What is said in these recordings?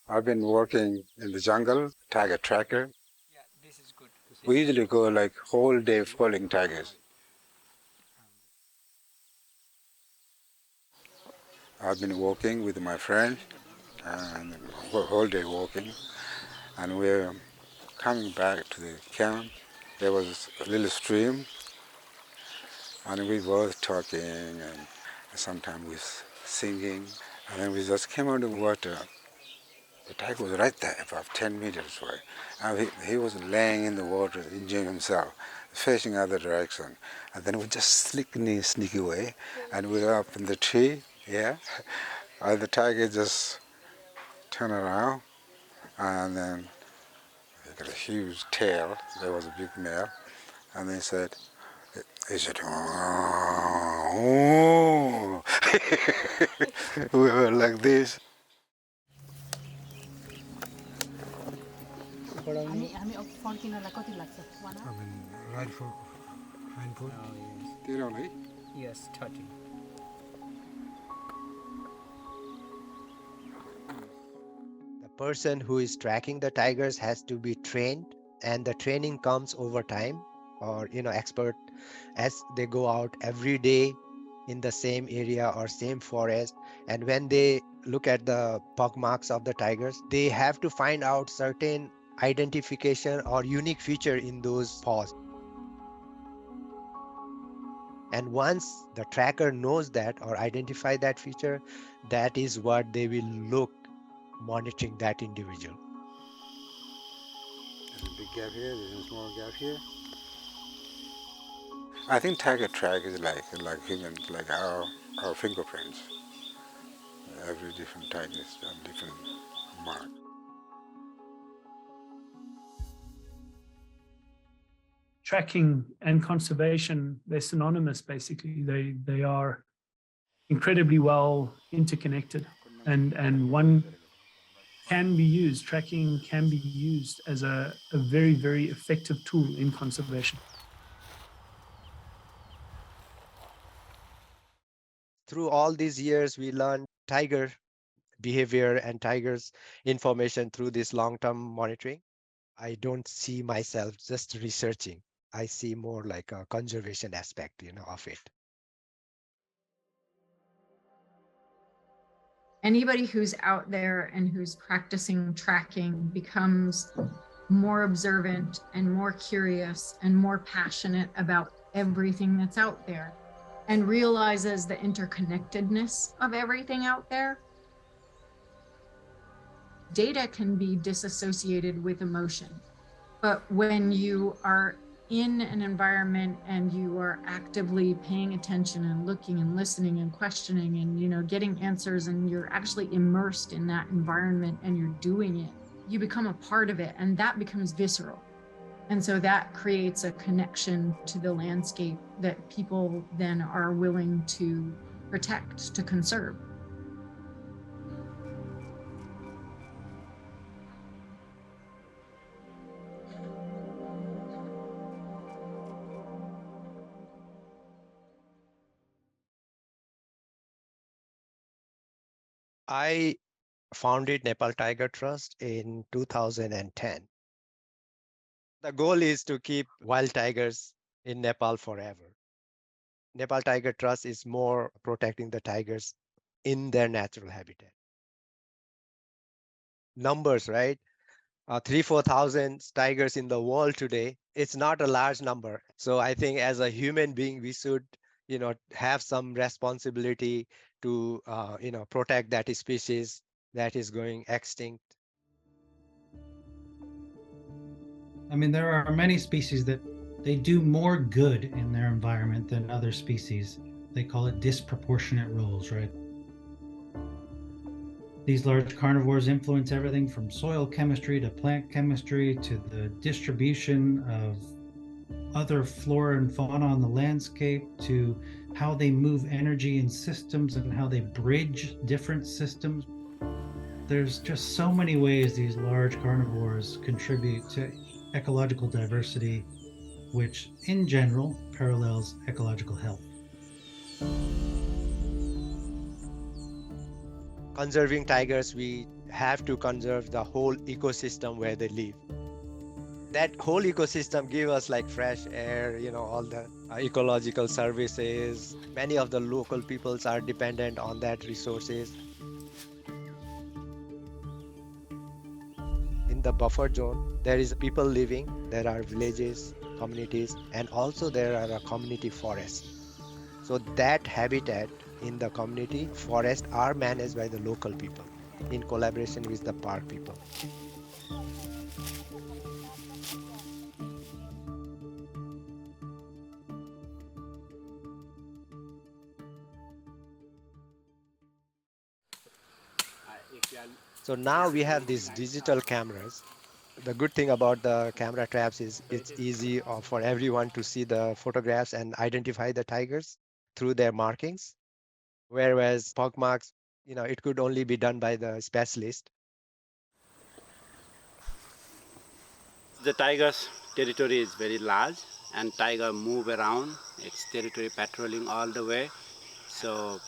I've been working in the jungle, tiger tracker. Yeah, this is good. We usually go like whole day following tigers. I've been walking with my friends and whole day walking, and we're coming back to the camp. There was a little stream, and we were talking, and sometimes we singing, and then we just came out of the water. The tiger was right there, about 10 meters away. And he was laying in the water, enjoying himself, facing other direction. And then we just sneak away, and we were up in the tree, yeah. And the tiger just turned around, and then he got a huge tail. There was a big male, and he said, oh. We were like this. Yes, 30. The person who is tracking the tigers has to be trained, and the training comes over time, or expert, as they go out every day in the same area or same forest. And when they look at the paw marks of the tigers, they have to find out certain identification or unique feature in those paws. And once the tracker knows that or identify that feature, that is what they will look monitoring that individual. There's a big gap here, there's a small gap here. I think tiger track is like human, like our fingerprints. Every different tiger is a different mark. Tracking and conservation, they're synonymous basically. They are incredibly well interconnected, and one can be used, tracking can be used as a very, very effective tool in conservation. Through all these years, we learned tiger behavior and tigers information through this long-term monitoring. I don't see myself just researching. I see more like a conservation aspect, of it. Anybody who's out there and who's practicing tracking becomes more observant and more curious and more passionate about everything that's out there, and realizes the interconnectedness of everything out there. Data can be disassociated with emotion, but when you are in an environment and you are actively paying attention and looking and listening and questioning and getting answers, and you're actually immersed in that environment and you're doing it, you become a part of it, and that becomes visceral. And so that creates a connection to the landscape that people then are willing to protect, to conserve. I founded Nepal Tiger Trust in 2010. The goal is to keep wild tigers in Nepal forever. Nepal Tiger Trust is more protecting the tigers in their natural habitat. Numbers, right? 3,000-4,000 tigers in the world today. It's not a large number. So I think as a human being, we should, have some responsibility to, protect that species that is going extinct. I mean, there are many species that they do more good in their environment than other species. They call it disproportionate roles, right? These large carnivores influence everything from soil chemistry to plant chemistry to the distribution of other flora and fauna on the landscape, to how they move energy in systems and how they bridge different systems. There's just so many ways these large carnivores contribute to ecological diversity, which in general parallels ecological health. Conserving tigers, we have to conserve the whole ecosystem where they live. That whole ecosystem give us like fresh air, all the ecological services. Many of the local peoples are dependent on that resources. In the buffer zone, there is people living, there are villages, communities, and also there are a community forest. So that habitat in the community forest are managed by the local people in collaboration with the park people. So now we have these digital cameras. The good thing about the camera traps is it's easy for everyone to see the photographs and identify the tigers through their markings. Whereas pug marks, it could only be done by the specialist. The tiger's territory is very large, and tiger move around its territory patrolling all the way. So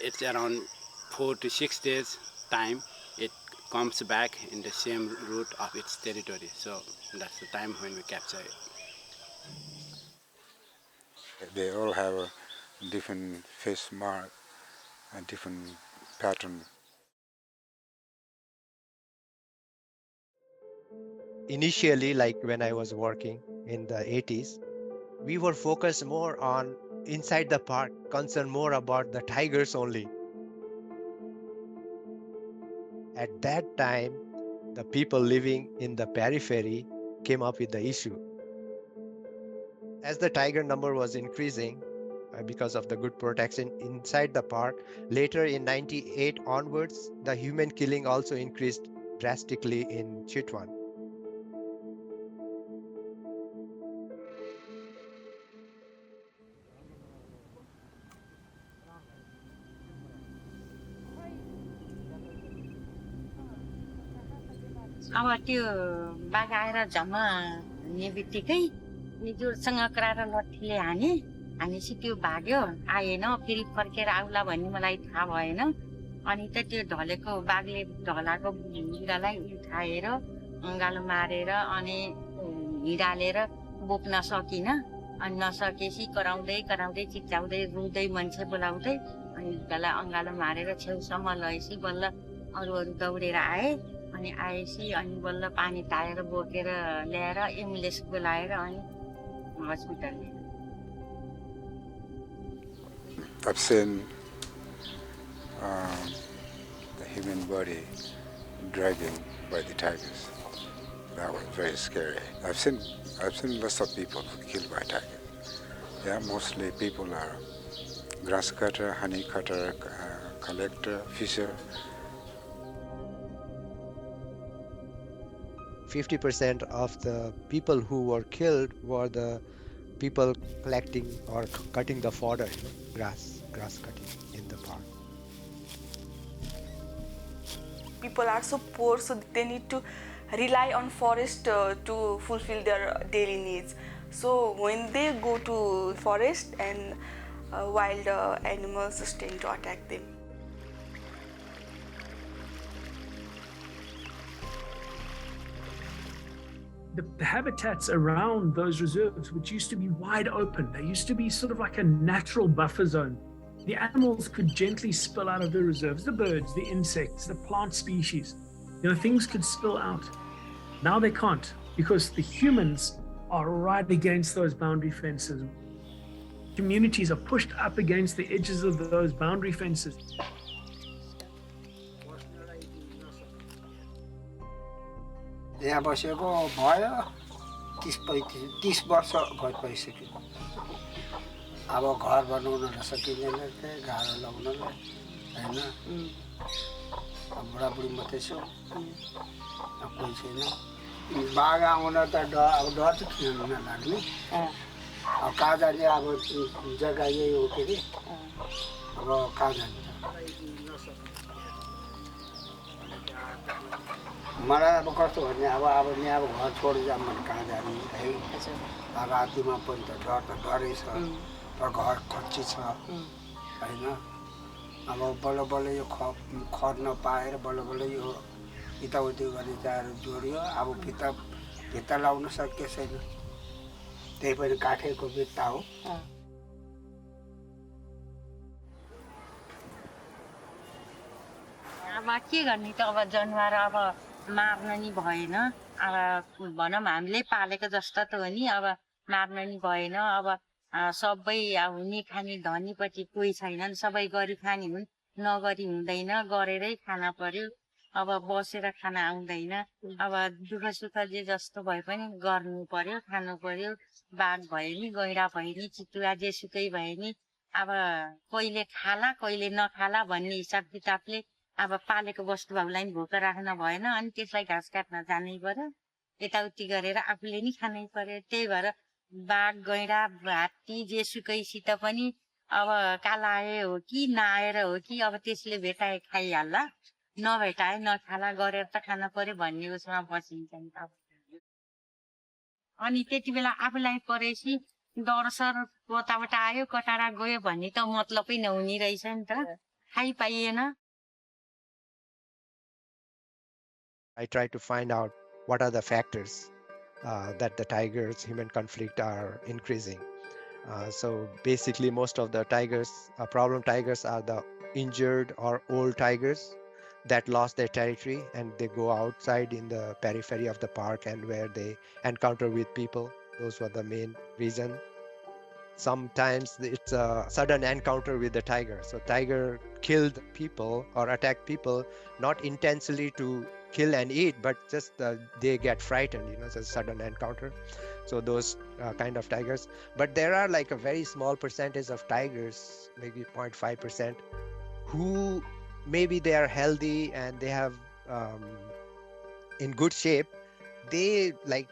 it's around 4 to 6 days time. It comes back in the same route of its territory. So that's the time when we capture it. They all have a different face mark and different pattern. Initially, like when I was working in the 80s, we were focused more on inside the park, concerned more about the tigers only. At that time, the people living in the periphery came up with the issue. As the tiger number was increasing because of the good protection inside the park, later in 98 onwards, the human killing also increased drastically in Chitwan. अब त्यो बाघ आएर झम्म हिँड्ने बित्तिकै अनि जोरसँग कराएर लट्ठीले हानेपछि त्यो भाग्यो आएन फेरि फर्केर आउला भन्ने मलाई थाहा भएन अनि त त्यो ढलेको बाघले ढलाको बुढालाई उठाएर अङ्गालो मारेर अनि हिँडालेर बोक्न सकिन अनि नसकेपछि कराउँदै कराउँदै चिच्याउँदै रुँदै मान्छे बोलाउँदै अनि बुढालाई अङ्गालो मारेर छेउसम्म लगेपछि बल्ल अरू दौडेर आए अनि आएपछि अनि बल्ल पानी तारेर बोकेर ल्याएर एम्बुलेन्स बोलाएर अनि हस्पिटल ल्याएर I've seen the human body dragging by the tigers. That was very scary. I've seen lots of people killed by tigers. Yeah, mostly people are grass cutter, honey cutter, collector, fisher. 50% of the people who were killed were the people collecting or cutting the fodder, grass cutting in the park. People are so poor, so they need to rely on forest to fulfill their daily needs. So when they go to forest and wild animals tend to attack them. The habitats around those reserves, which used to be wide open, they used to be sort of like a natural buffer zone. The animals could gently spill out of the reserves, the birds, the insects, the plant species. Things could spill out. Now they can't because the humans are right against those boundary fences. Communities are pushed up against the edges of those boundary fences. यहाँ बसेको भयो 30 वर्ष भइसक्यो अब घर बनाउन सकिँदैन थिए गाह्रो लगाउनलाई हैन अब बुढाबुढी मात्रै छु अब कोही छैन बाघ आउन त अब डर चाहिँ किन नलाग्ने अब कहाँ जाने अब जग्गा यही हो के अरे अब कहाँ जाने मलाई अब कस्तो भन्ने अब नि अब घर छोडेर जाम भने कहाँ जाने है रातिमा पनि त डरै छ तर घर कच्ची छ हैन अब बल्ल बल्ल यो खर्न पाएर बल्ल बल्ल यो यताउति गर्ने चार जोड्यो अब भित्ता भित्ता लाउन सके छैन त्यही पनि काठैको भित्ता हो अब के गर्ने त अब जनावर अब मार्न नि भएन अब भनौँ हामीले पालेको जस्तो त हो नि अब मार्न नि भएन अब सबै हुने खाने धनीपट्टि कोही छैनन् सबै गरी खाने हुन् नगरी हुँदैन गरेरै खान पर्यो अब बसेर खान आउँदैन अब दुःख सुख जे जस्तो भए पनि गर्नु पर्यो खानु पर्यो बाघ भए नि गैँडा भए नि चितुवा जेसुकै भए नि अब कहिले खाला कहिले नखाला भन्ने हिसाब किताबले अब पालेको वस्तुहरूलाई नि भोक राख्न भएन अनि त्यसलाई घाँस काट्न जानै पर्यो यताउति गरेर आफूले नि खानै पर्यो त्यही भएर बाघ गैँडा हात्ती जेसुकैसित पनि अब कालाए हो कि नआएर हो कि अब त्यसले भेटाए खाइहाल्ला नभेटाए नखाला गरेर त खान पर्यो भन्ने उसमा बसिन्छ नि त अनि त्यति बेला आफूलाई परेपछि डरसर कताबाट आयो कटारा गयो भन्ने त मतलबै नहुने रहेछ नि त खाइ पाइएन I try to find out what are the factors that the tigers human conflict are increasing. So basically most of the tigers problem tigers are the injured or old tigers that lost their territory and they go outside in the periphery of the park and where they encounter with people. Those were the main reason. Sometimes it's a sudden encounter with the tiger. So tiger killed people or attacked people, not intentionally to kill and eat, but just they get frightened, it's a sudden encounter. So those kind of tigers. But there are like a very small percentage of tigers, maybe 0.5%, who maybe they are healthy and they have in good shape. They like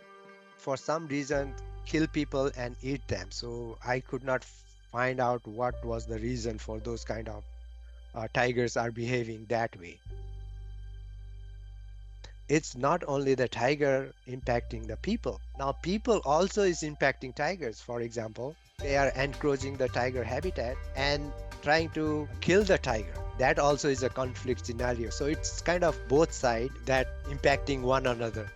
for some reason kill people and eat them. So I could not find out what was the reason for those kind of tigers are behaving that way. It's not only the tiger impacting the people. Now people also is impacting tigers. For example, they are encroaching the tiger habitat and trying to kill the tiger. That also is a conflict scenario. So it's kind of both sides that impacting one another.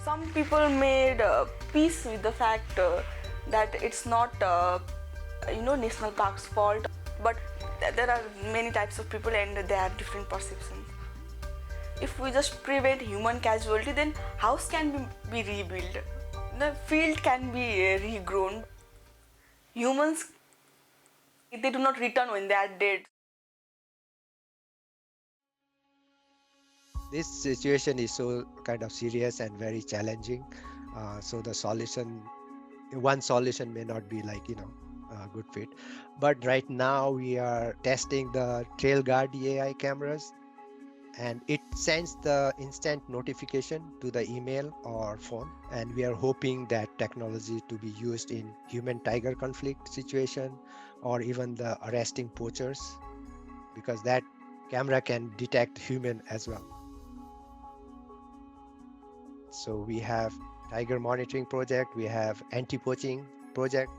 Some people made peace with the fact that it's not national park's fault, but there are many types of people and they have different perceptions. If we just prevent human casualty, then house can be rebuilt, the field can be regrown. Humans, they do not return when they are dead. This situation is so kind of serious and very challenging. So the one solution may not be like, a good fit. But right now we are testing the Trail Guard AI cameras and it sends the instant notification to the email or phone. And we are hoping that technology to be used in human-tiger conflict situation or even the arresting poachers, because that camera can detect human as well. So we have tiger monitoring project, we have anti-poaching project,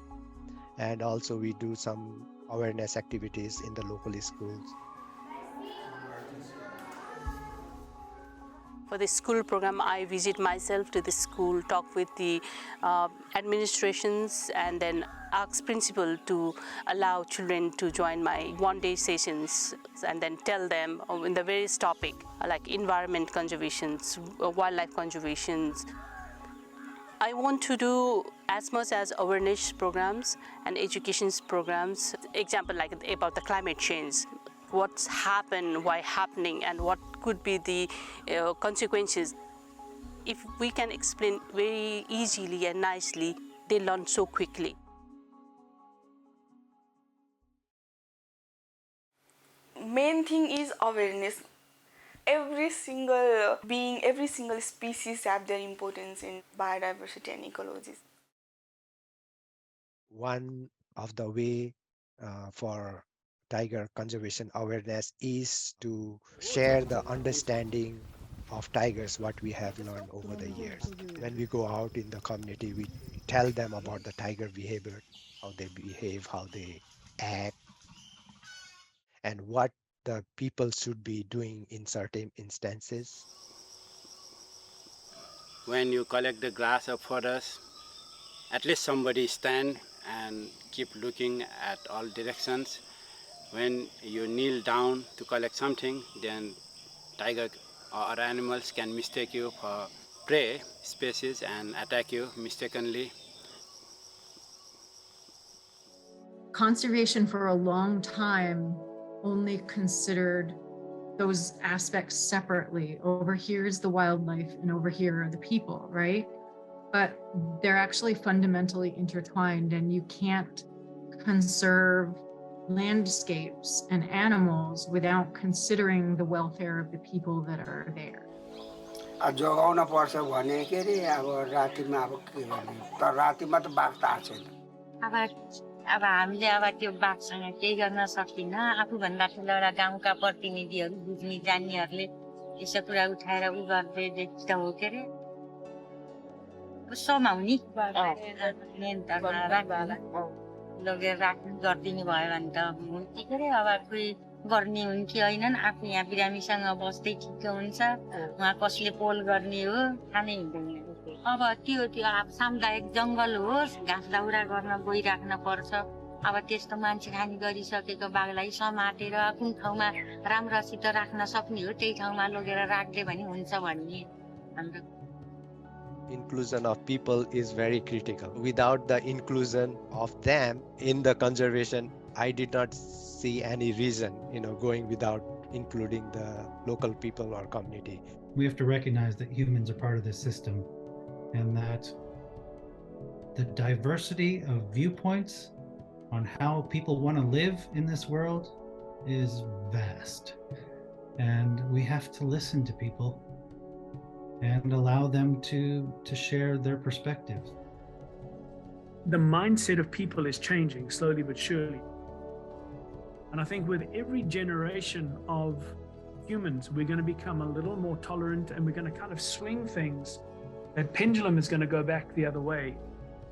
and also we do some awareness activities in the local schools. For the school program, I visit myself to the school, talk with the administrations, and then ask principal to allow children to join my one-day sessions, and then tell them in the various topic like environment conservations, wildlife conservations. I want to do as much as awareness programs and education programs. Example like about the climate change. What's happened, why happening, and what could be the consequences. If we can explain very easily and nicely, they learn so quickly. Main thing is awareness. Every single being, every single species have their importance in biodiversity and ecology. One of the way for tiger conservation awareness is to share the understanding of tigers, what we have learned over the years. When we go out in the community, we tell them about the tiger behavior, how they behave, how they act, and what the people should be doing in certain instances. When you collect the grass of others, at least somebody stand and keep looking at all directions. When you kneel down to collect something, then tiger or other animals can mistake you for prey species and attack you mistakenly. Conservation for a long time only considered those aspects separately. Over here is the wildlife and over here are the people, right? But they're actually fundamentally intertwined, and you can't conserve landscapes and animals without considering the welfare of the people that are there. जोगाउन पर्छ भने के रे अब रातिमा अब के गर्ने तर रातिमा त बाघ तार्छन् अब हामीले अब त्यो बाघसँग केही गर्न सकिन्न आफूभन्दा ठुला एउटा गाउँका प्रतिनिधिहरू बुझ्ने जान्नेहरूले यसो कुरा उठाएर उ गर्दै त हो के रे समाउनी लगेर राख्नु गरिदिनु भयो भने त हुन्थ्यो के रे अब कोही गर्ने हुन्थ्यो होइनन् आफू यहाँ बिरामीसँग बस्दै ठिक हुन्छ उहाँ कसले पोल गर्ने हो थाहै हुँदैन अब त्यो अब सामुदायिक जङ्गल होस् घाँस दाउरा गर्न गइराख्न पर्छ अब त्यस्तो मान्छे खानी गरिसकेको बाघलाई समातेर कुन ठाउँमा राम्रोसित राख्न सक्ने हो त्यही ठाउँमा लगेर राख्दै भने हुन्छ भन्ने हाम्रो Inclusion of people is very critical. Without the inclusion of them in the conservation, I did not see any reason, going without including the local people or community. We have to recognize that humans are part of this system and that the diversity of viewpoints on how people want to live in this world is vast. And we have to listen to people and allow them to share their perspectives. The mindset of people is changing slowly but surely. And I think with every generation of humans, we're going to become a little more tolerant and we're going to kind of swing things. That pendulum is going to go back the other way,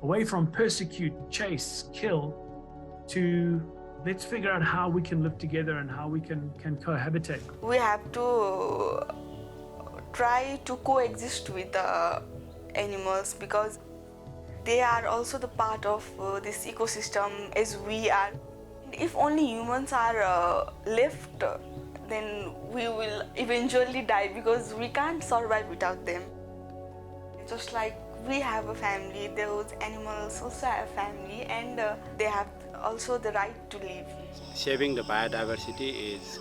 away from persecute, chase, kill, to let's figure out how we can live together and how we can cohabitate. We have to try to coexist with the animals because they are also the part of this ecosystem as we are. If only humans are left, then we will eventually die because we can't survive without them. Just like we have a family, those animals also have family and they have also the right to live. Saving the biodiversity is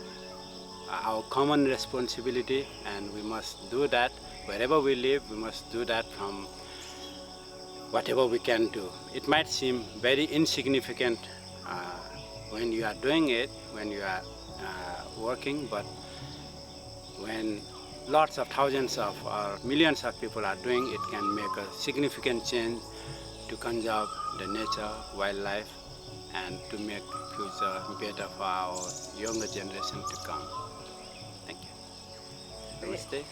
our common responsibility and we must do that. Wherever we live, we must do that from whatever we can do. It might seem very insignificant when you are doing it, when you are working, but when lots of thousands of or millions of people are doing it, can make a significant change to conserve the nature, wildlife, and to make future better for our younger generation to come. Thank you. Namaste.